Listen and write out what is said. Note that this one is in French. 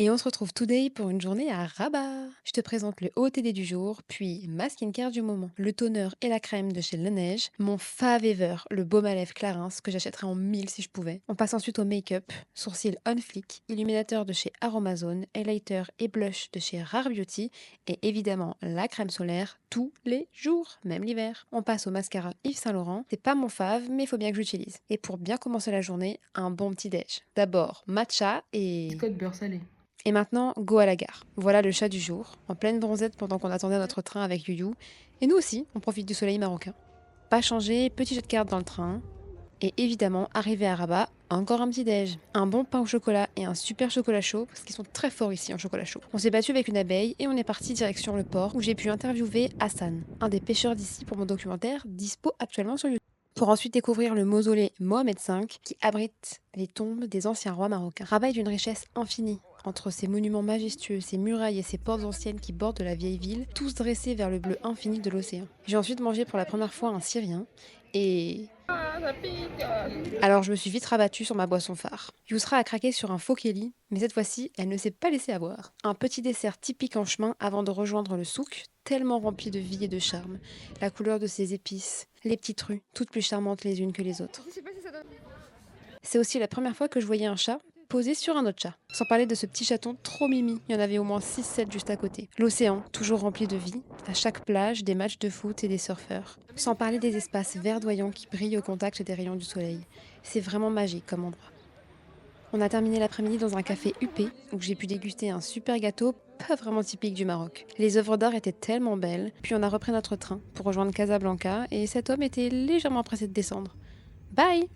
Et on se retrouve today pour une journée à Rabat. Je te présente le OOTD du jour, puis ma skincare du moment. Le toner et la crème de chez Laneige, mon fave ever, le baume à lèvres Clarins que j'achèterais en 1000 si je pouvais. On passe ensuite au make-up, sourcils on fleek, illuminateur de chez Aromazone, highlighter et blush de chez Rare Beauty et évidemment la crème solaire tous les jours, même l'hiver. On passe au mascara Yves Saint Laurent. C'est pas mon fave, mais il faut bien que j'utilise. Et pour bien commencer la journée, un bon petit déj. D'abord matcha et Biscotte beurre salé. et maintenant, go à la gare. Voilà le chat du jour, en pleine bronzette pendant qu'on attendait notre train avec Youyou. Et nous aussi, on profite du soleil marocain. Pas changé, petit jeu de cartes dans le train. Et évidemment, arrivé à Rabat, encore un petit déj. Un bon pain au chocolat et un super chocolat chaud, parce qu'ils sont très forts ici en chocolat chaud. On s'est battu avec une abeille et on est parti direction le port où j'ai pu interviewer Hassan, un des pêcheurs d'ici pour mon documentaire, dispo actuellement sur YouTube. Pour ensuite découvrir le mausolée Mohamed V qui abrite les tombes des anciens rois marocains. Rabat est d'une richesse infinie. Entre ses monuments majestueux, ses murailles et ses portes anciennes qui bordent la vieille ville, tous dressés vers le bleu infini de l'océan. J'ai ensuite mangé pour la première fois un Syrien et alors je me suis vite rabattue sur ma boisson phare. Yousra a craqué sur un faux Kelly, mais cette fois-ci, elle ne s'est pas laissée avoir. Un petit dessert typique en chemin avant de rejoindre le souk, tellement rempli de vie et de charme. La couleur de ses épices, les petites rues, toutes plus charmantes les unes que les autres. C'est aussi la première fois que je voyais un chat posé sur un autre chat. Sans parler de ce petit chaton trop mimi, il y en avait au moins 6-7 juste à côté. L'océan, toujours rempli de vie, à chaque plage des matchs de foot et des surfeurs. Sans parler des espaces verdoyants qui brillent au contact des rayons du soleil. C'est vraiment magique comme endroit. On a terminé l'après-midi dans un café huppé où j'ai pu déguster un super gâteau pas vraiment typique du Maroc. Les œuvres d'art étaient tellement belles, puis on a repris notre train pour rejoindre Casablanca et cet homme était légèrement pressé de descendre. Bye!